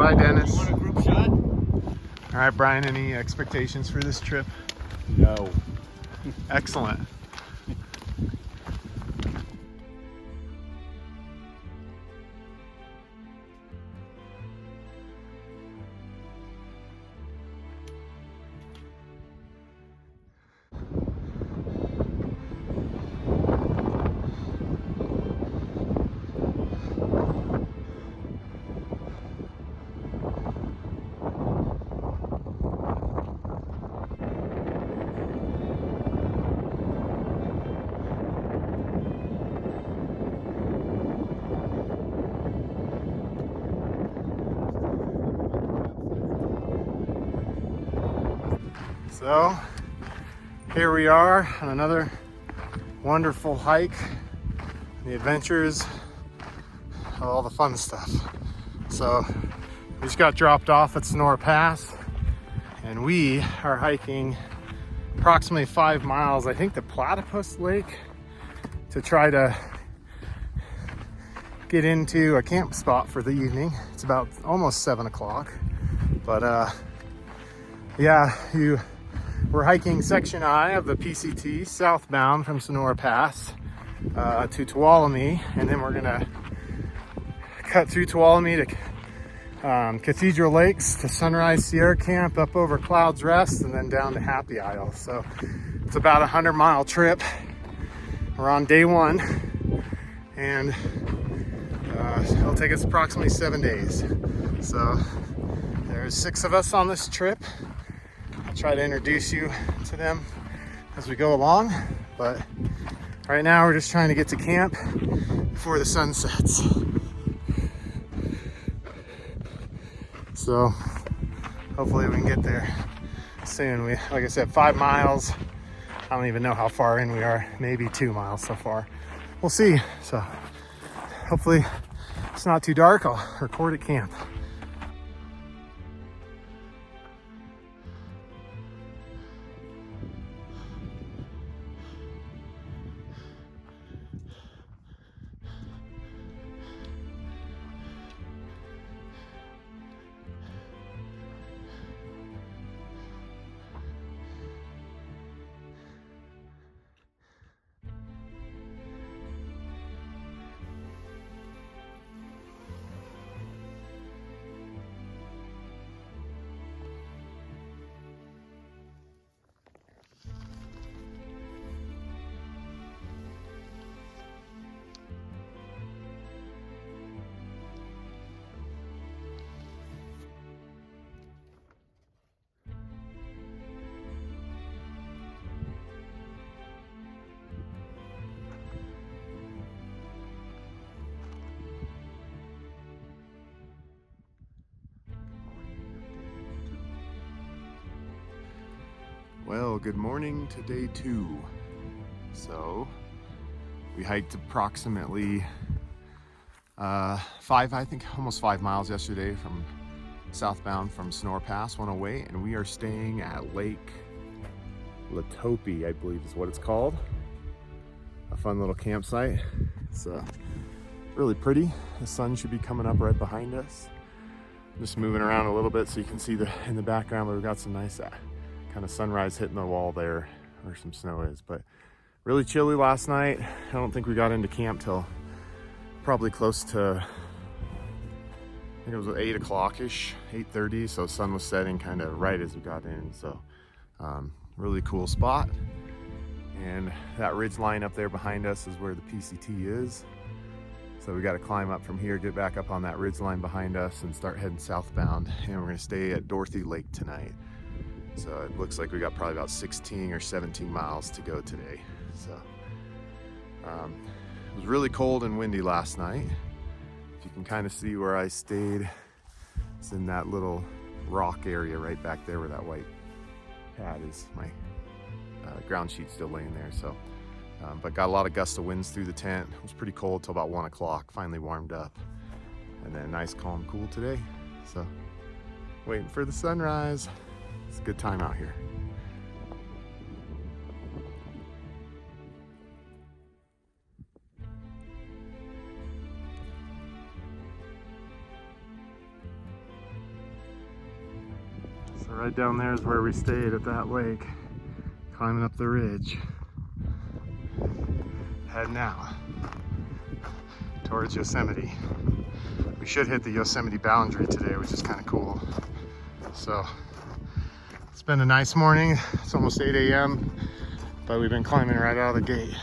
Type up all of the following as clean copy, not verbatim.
Bye, Dennis. You want a group shot? All right, Brian, any expectations for this trip? No. Excellent. So here we are on another wonderful hike, the adventures, all the fun stuff. So we just got dropped off at Sonora Pass and we are hiking approximately 5 miles, I think the Platypus Lake, to try to get into a camp spot for the evening. It's about almost 7 o'clock, but yeah, we're hiking section I of the PCT southbound from Sonora Pass to Tuolumne, and then we're gonna cut through Tuolumne to Cathedral Lakes to Sunrise Sierra Camp, up over Clouds Rest, and then down to Happy Isle. So it's about a 100-mile trip. We're on day 1, and it'll take us approximately 7 days. So there's 6 of us on this trip. I'll try to introduce you to them as we go along, but right now we're just trying to get to camp before the sun sets. So hopefully we can get there soon. Like I said, 5 miles. I don't even know how far in we are, maybe 2 miles so far. We'll see. So hopefully it's not too dark. I'll record at camp. Well, good morning to day 2. So we hiked approximately almost 5 miles yesterday from southbound from Sonora Pass 108, and we are staying at Lake Latopi, I believe is what it's called. A fun little campsite. It's really pretty. The sun should be coming up right behind us. I'm just moving around a little bit so you can see in the background, but we've got some nice kind of sunrise hitting the wall there where some snow is. But really chilly last night. I don't think we got into camp till probably close to, I think it was 8 o'clock-ish, 8:30, so sun was setting kind of right as we got in. So really cool spot. And that ridge line up there behind us is where the PCT is. So we got to climb up from here, get back up on that ridge line behind us, and start heading southbound. And we're going to stay at Dorothy Lake tonight. So it looks like we got probably about 16 or 17 miles to go today. So it was really cold and windy last night. If you can kind of see where I stayed, it's in that little rock area right back there where that white pad is. My ground sheet's still laying there. So, but got a lot of gusts of winds through the tent. It was pretty cold till about 1 o'clock, finally warmed up. And then nice, calm, cool today. So waiting for the sunrise. It's a good time out here. So right down there is where we stayed at that lake, climbing up the ridge. Heading out towards Yosemite. We should hit the Yosemite boundary today, which is kind of cool. So it's been a nice morning. It's almost 8 a.m., but we've been climbing right out of the gate.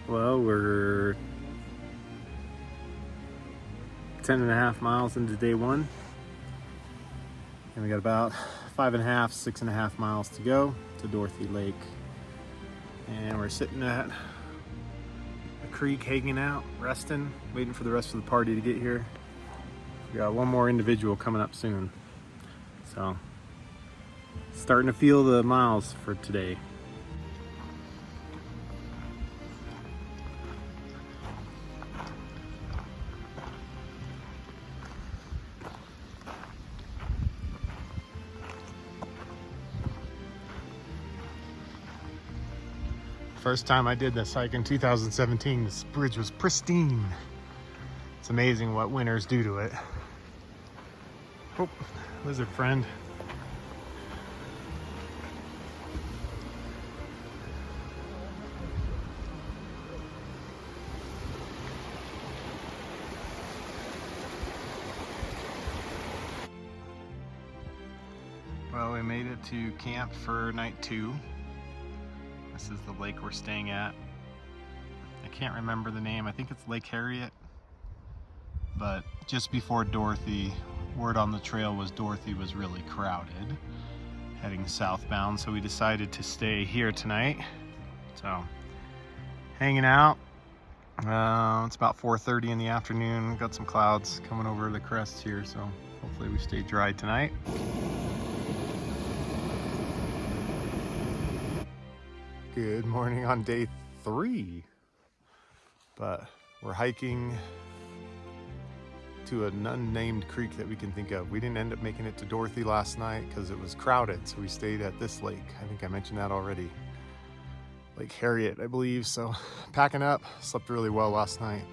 Well, we're 10.5 miles into day one, and we got about 5.5, 6.5 miles to go to Dorothy Lake. And we're sitting at a creek, hanging out, resting, waiting for the rest of the party to get here. We got one more individual coming up soon, so starting to feel the miles for today. First time I did this hike in 2017, this bridge was pristine. It's amazing what winters do to it. Oh, lizard friend. Well, we made it to camp for night 2. This is the lake we're staying at. I can't remember the name. I think it's Lake Harriet. But just before Dorothy, word on the trail was Dorothy was really crowded, heading southbound. So we decided to stay here tonight. So, hanging out. It's about 4:30 in the afternoon. We've got some clouds coming over the crest here, so hopefully we stay dry tonight. Good morning on day 3, but we're hiking to an unnamed creek that we can think of. We didn't end up making it to Dorothy last night because it was crowded, so we stayed at this lake. I think I mentioned that already. Lake Harriet, I believe. So packing up, slept really well last night.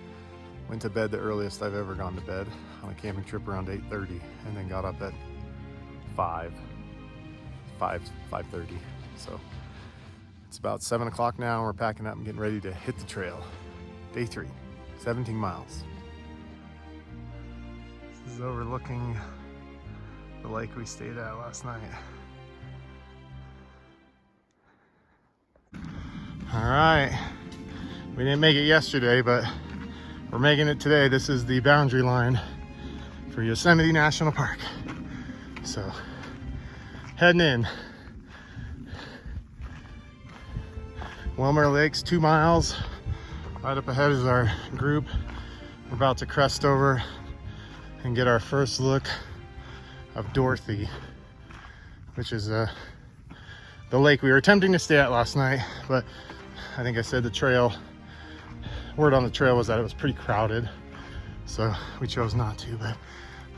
Went to bed the earliest I've ever gone to bed on a camping trip around 8:30, and then got up at 5:30. So it's about 7 o'clock now. We're packing up and getting ready to hit the trail. Day 3, 17 miles. This is overlooking the lake we stayed at last night. All right, we didn't make it yesterday, but we're making it today. This is the boundary line for Yosemite National Park. So, heading in. Wilmer Lakes, 2 miles. Right up ahead is our group. We're about to crest over and get our first look of Dorothy, which is the lake we were attempting to stay at last night, but I think I said the trail, word on the trail was that it was pretty crowded, so we chose not to. But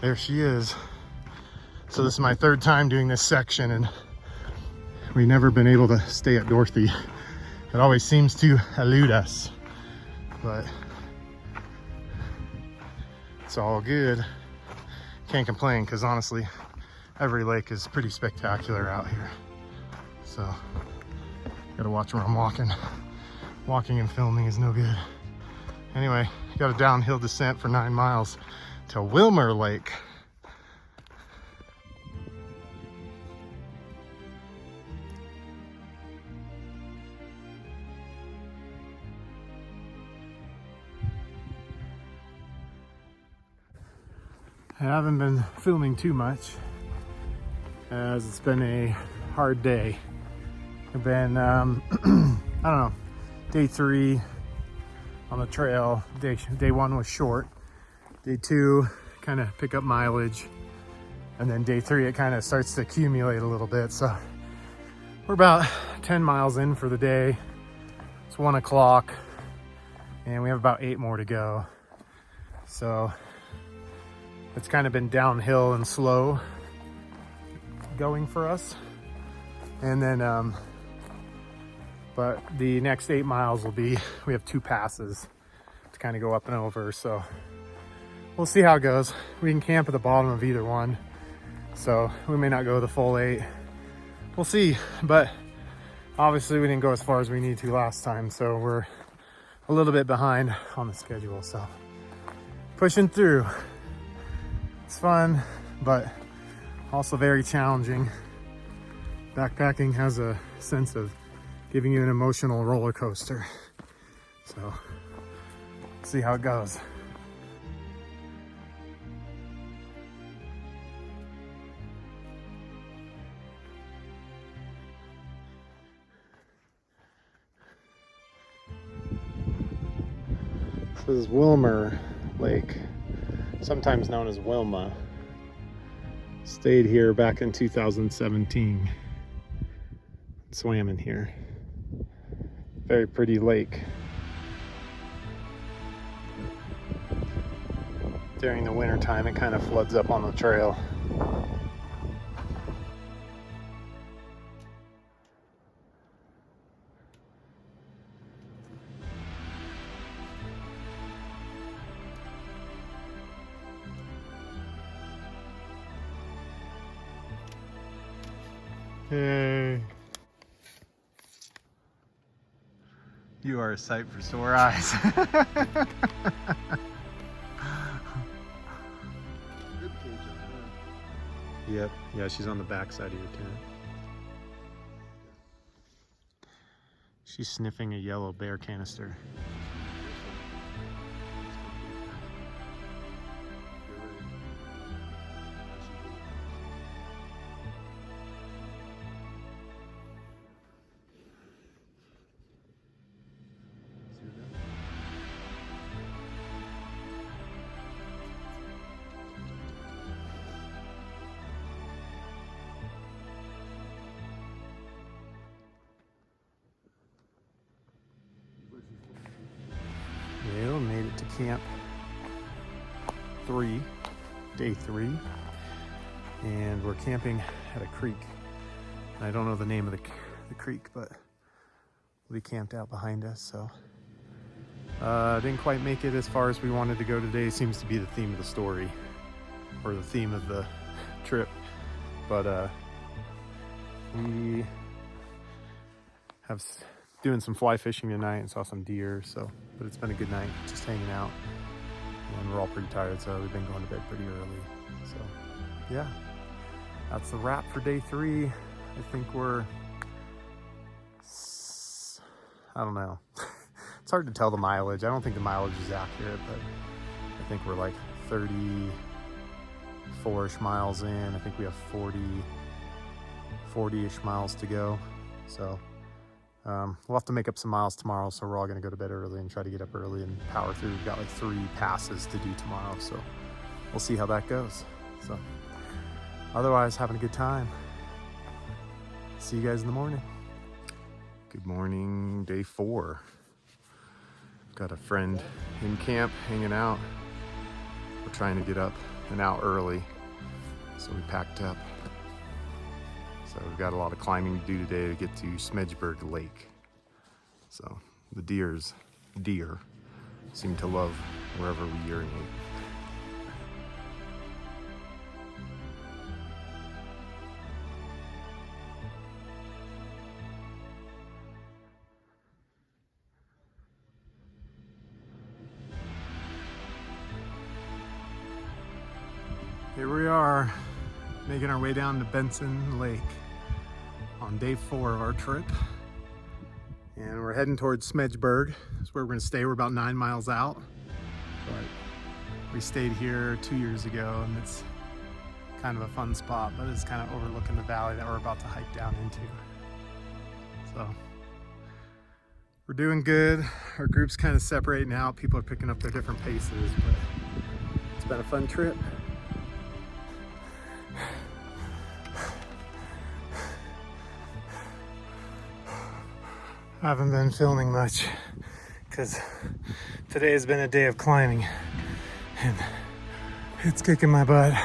There she is. So this is my third time doing this section, and we've never been able to stay at Dorothy. It always seems to elude us, but it's all good. Can't complain, because honestly, every lake is pretty spectacular out here. So, gotta watch where I'm walking. Walking and filming is no good. Anyway, got a downhill descent for 9 miles to Wilmer Lake. I haven't been filming too much as it's been a hard day. I've been, I don't know, day 3 on the trail. Day 1 was short. Day 2, kind of pick up mileage. And then day 3, it kind of starts to accumulate a little bit. So we're about 10 miles in for the day. It's 1 o'clock and we have about 8 more to go. So it's kind of been downhill and slow going for us. And then, but the next 8 miles will be, we have 2 passes to kind of go up and over. So we'll see how it goes. We can camp at the bottom of either one. So we may not go the full 8. We'll see, but obviously we didn't go as far as we need to last time. So we're a little bit behind on the schedule. So pushing through. It's fun, but also very challenging. Backpacking has a sense of giving you an emotional roller coaster. So, see how it goes. This is Wilmer Lake, sometimes known as Wilma. Stayed here back in 2017. Swam in here. Very pretty lake. During the winter time, it kind of floods up on the trail. Hey. You are a sight for sore eyes. Yep. Yeah, she's on the back side of your tent. She's sniffing a yellow bear canister. Well, made it to camp 3, day 3, and we're camping at a creek. I don't know the name of the creek, but we camped out behind us, so didn't quite make it as far as we wanted to go today. Seems to be the theme of the story, or the theme of the trip, but we have doing some fly fishing tonight and saw some deer, so, but it's been a good night just hanging out, and we're all pretty tired, so we've been going to bed pretty early. So yeah, that's the wrap for day 3. I think we're, I don't know. It's hard to tell the mileage. I don't think the mileage is accurate, but I think we're like 34-ish miles in. I think we have 40-ish miles to go. So we'll have to make up some miles tomorrow, so we're all gonna go to bed early and try to get up early and power through. We've got like 3 passes to do tomorrow, so we'll see how that goes. So otherwise, having a good time. See you guys in the morning. Good morning, day 4. Got a friend in camp hanging out. We're we're trying to get up and out early, so we packed up. So we've got a lot of climbing to do today to get to Smedgeburg Lake. So the deer seem to love wherever we urinate. Here we are, making our way down to Benson Lake on day 4 of our trip. And we're heading towards Smedgeburg. That's where we're gonna stay. We're about 9 miles out. But we stayed here 2 years ago, and it's kind of a fun spot, but it's kind of overlooking the valley that we're about to hike down into. So we're doing good. Our group's kind of separating out. People are picking up their different paces, but it's been a fun trip. I haven't been filming much because today has been a day of climbing and it's kicking my butt.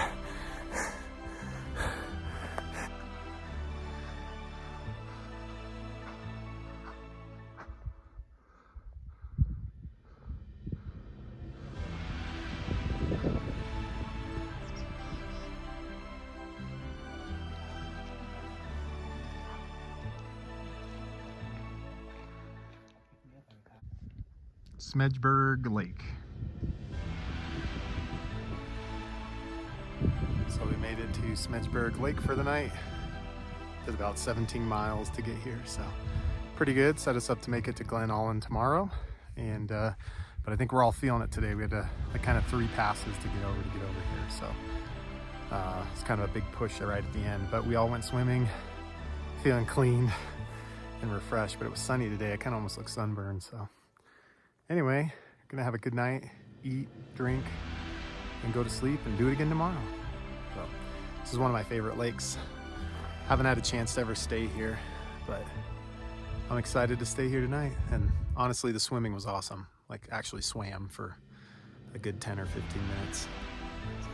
Smedgeburg Lake. So we made it to Smedgeburg Lake for the night. It's about 17 miles to get here, so pretty good. Set us up to make it to Glen Allen tomorrow, and but I think we're all feeling it today. We had like kind of 3 passes to get over here, so it's kind of a big push right at the end. But we all went swimming, feeling clean and refreshed. But it was sunny today. I kind of almost look sunburned, so. Anyway, gonna have a good night, eat, drink, and go to sleep and do it again tomorrow. So this is one of my favorite lakes. Haven't had a chance to ever stay here, but I'm excited to stay here tonight. And honestly, the swimming was awesome. Like actually swam for a good 10 or 15 minutes. So.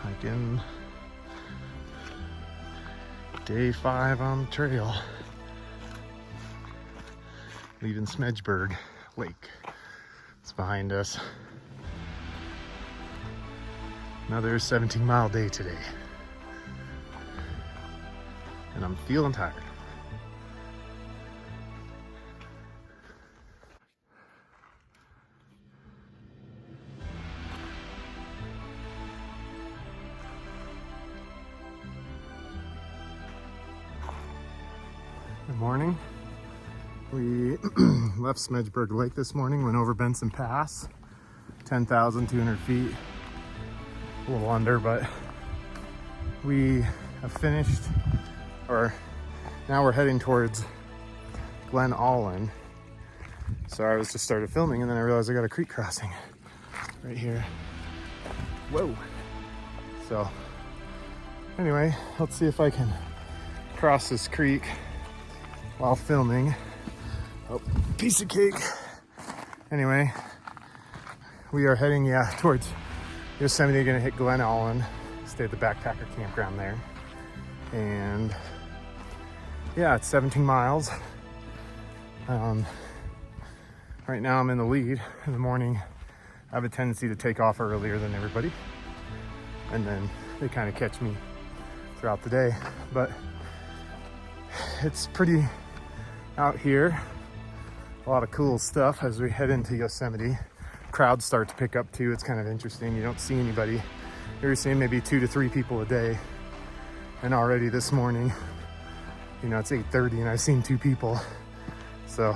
Hiking day 5 on the trail, leaving Smedgeburg Lake. It's behind us. Another 17-mile day today, and I'm feeling tired. Good morning. We left Smedgeburg Lake this morning, went over Benson Pass, 10,200 feet, a little under, but we have finished, or now we're heading towards Glen Allen. So I just started filming, and then I realized I got a creek crossing right here. Whoa. So anyway, let's see if I can cross this creek while filming. Oh, piece of cake. Anyway, we are heading towards Yosemite. Gonna hit Glen Allen, stay at the backpacker campground there. And yeah, it's 17 miles. Right now I'm in the lead. In the morning, I have a tendency to take off earlier than everybody, and then they kind of catch me throughout the day. But it's pretty out here. A lot of cool stuff as we head into Yosemite. Crowds start to pick up too. It's kind of interesting. You don't see anybody. You're seeing maybe 2 to 3 people a day. And already this morning, you know, it's 8:30 and I've seen 2 people. So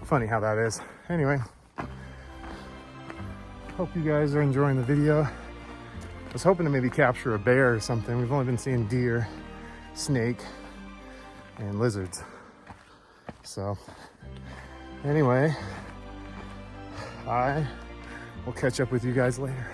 funny how that is. Anyway, hope you guys are enjoying the video. I was hoping to maybe capture a bear or something. We've only been seeing deer, snake, and lizards. So anyway, I we'll catch up with you guys later.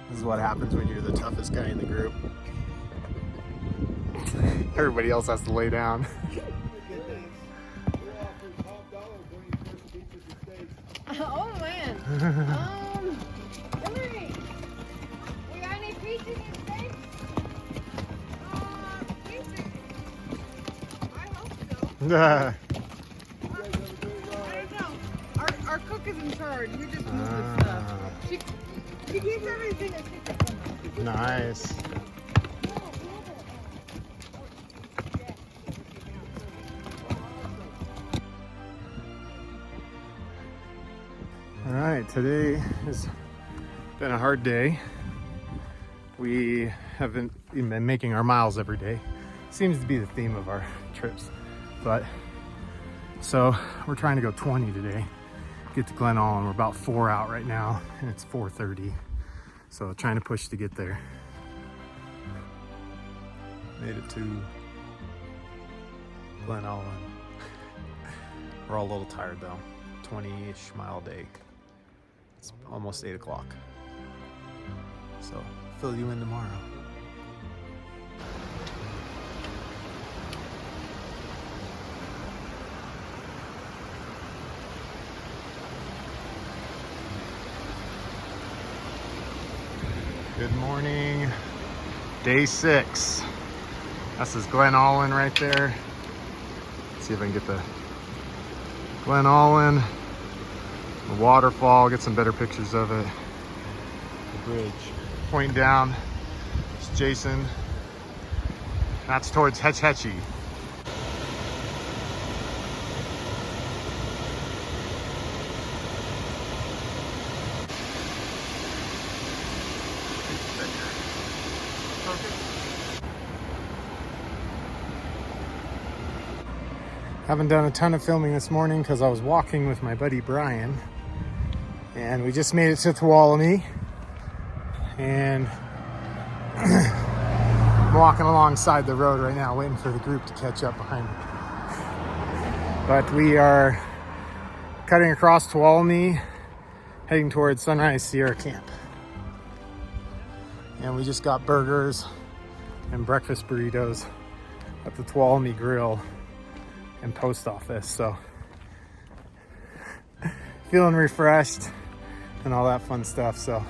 This is what happens when you're the toughest guy in the group. Everybody else has to lay down. Oh man. Hillary, we got any peaches and steaks? Peaches. I hope so. I don't know. Our cook is in charge. We just move the stuff. She keeps everything a secret from us. Nice. All right, today has been a hard day. We haven't been making our miles every day. Seems to be the theme of our trips. But so we're trying to go 20 today. Get to Glen Allen. We're about 4 out right now and it's 4:30. So trying to push to get there. Made it to Glen Allen. We're all a little tired though. 20-ish mile day. It's almost 8 o'clock. So fill you in tomorrow. Good morning, day 6. This is Glen Allen right there. Let's see if I can get the Glen Allen, the waterfall, get some better pictures of it. The bridge. Pointing down, it's Jason. That's towards Hetch Hetchy. Haven't done a ton of filming this morning because I was walking with my buddy Brian, and we just made it to Tuolumne, and I'm walking alongside the road right now waiting for the group to catch up behind me. But we are cutting across Tuolumne, heading towards Sunrise Sierra Camp, and we just got burgers and breakfast burritos at the Tuolumne Grill and post office, so feeling refreshed and all that fun stuff. So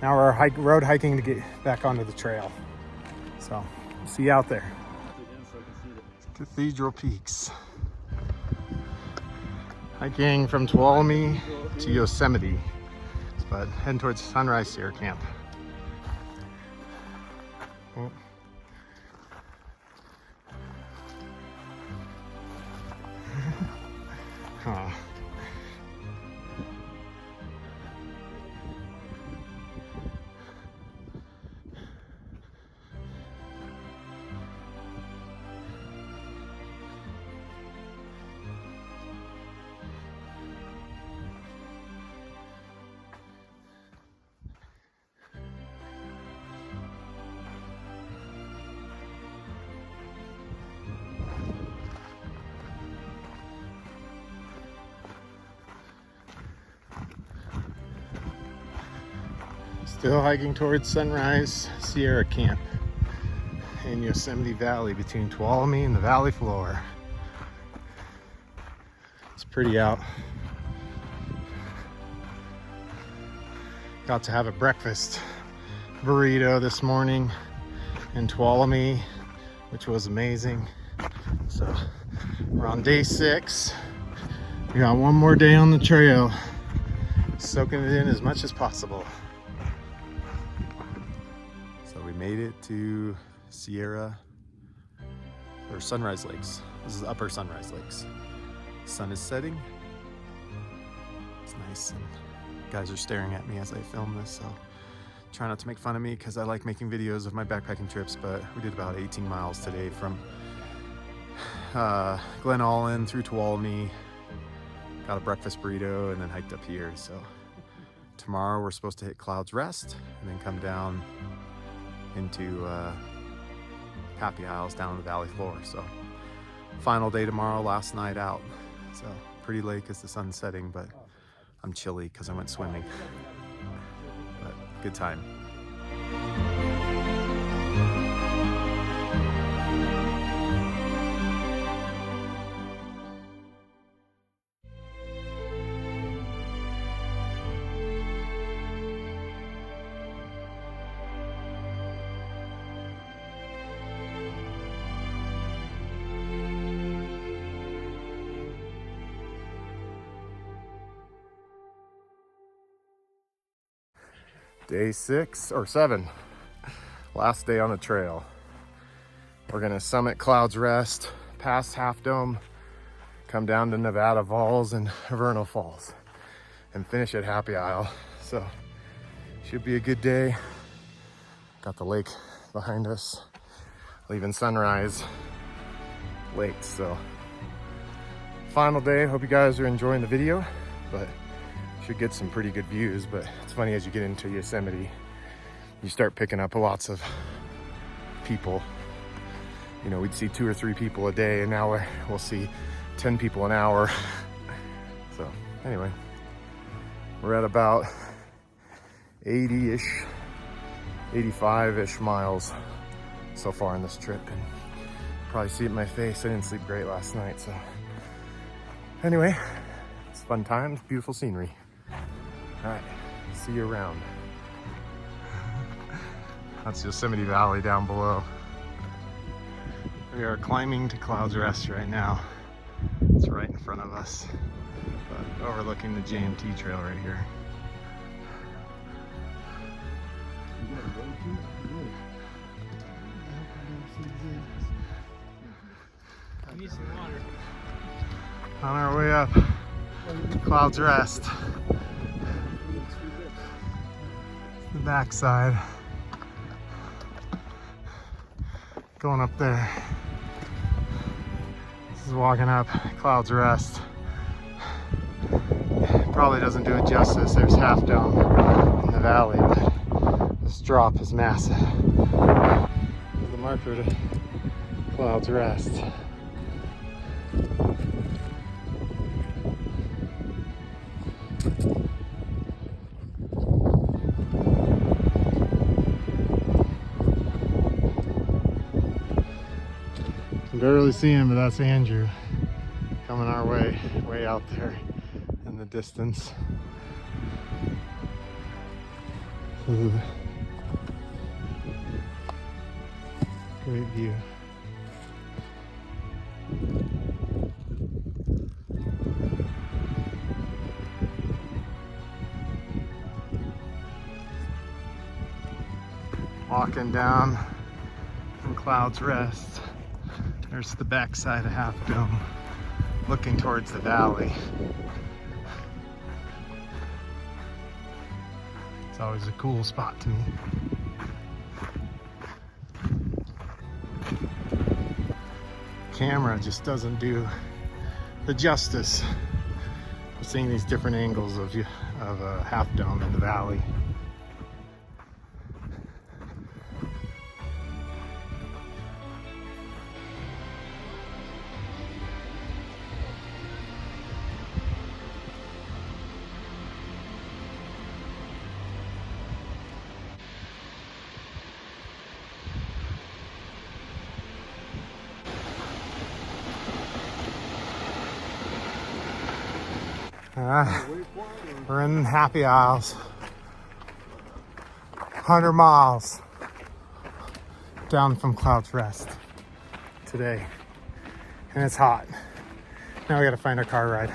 now we're road hiking to get back onto the trail, so we'll see you out there. Cathedral Peaks, hiking from Tuolumne to Yosemite, but heading towards Sunrise Sierra Camp. Oh. Huh. Still hiking towards Sunrise Sierra Camp in Yosemite Valley between Tuolumne and the valley floor. It's pretty out. Got to have a breakfast burrito this morning in Tuolumne, which was amazing. So we're on day 6. We got one more day on the trail soaking it in as much as possible. So we made it to Sierra or Sunrise Lakes. This is Upper Sunrise Lakes. Sun is setting. It's nice, and guys are staring at me as I film this, so try not to make fun of me because I like making videos of my backpacking trips. But we did about 18 miles today from Glen Allen through Tuolumne, got a breakfast burrito, and then hiked up here. So tomorrow we're supposed to hit Clouds Rest and then come down into Happy Isles down on the valley floor. So final day tomorrow, last night out. So pretty late because the sun's setting, but I'm chilly because I went swimming. But good time. Day 6 or 7, last day on the trail. We're gonna summit Clouds Rest, past Half Dome, come down to Nevada Falls and Vernal Falls, and finish at Happy Isle. So should be a good day. Got the lake behind us, leaving Sunrise Lakes. So final day. Hope you guys are enjoying the video, but should get some pretty good views. But it's funny, as you get into Yosemite, you start picking up lots of people. You know, we'd see 2 or 3 people a day, and now we'll see 10 people an hour. So anyway, we're at about 80-ish, 85-ish miles so far on this trip, and probably see it in my face. I didn't sleep great last night. So anyway, it's fun times, beautiful scenery. All right, see you around. That's Yosemite Valley down below. We are climbing to Clouds Rest right now. It's right in front of us, but overlooking the JMT trail right here. I need some water. On our way up, Clouds Rest. The backside. Going up there. This is walking up Clouds Rest. Probably doesn't do it justice. There's Half Dome in the valley, but this drop is massive. There's the marker to Clouds Rest. You can barely see him, but that's Andrew coming our way, way out there in the distance. Great view. Walking down from Clouds Rest. There's the backside of Half Dome, looking towards the valley. It's always a cool spot to me. Camera just doesn't do the justice of seeing these different angles of Half Dome in the valley. We're in Happy Isles. 100 miles down from Clouds Rest today. And it's hot. Now we gotta find a car ride.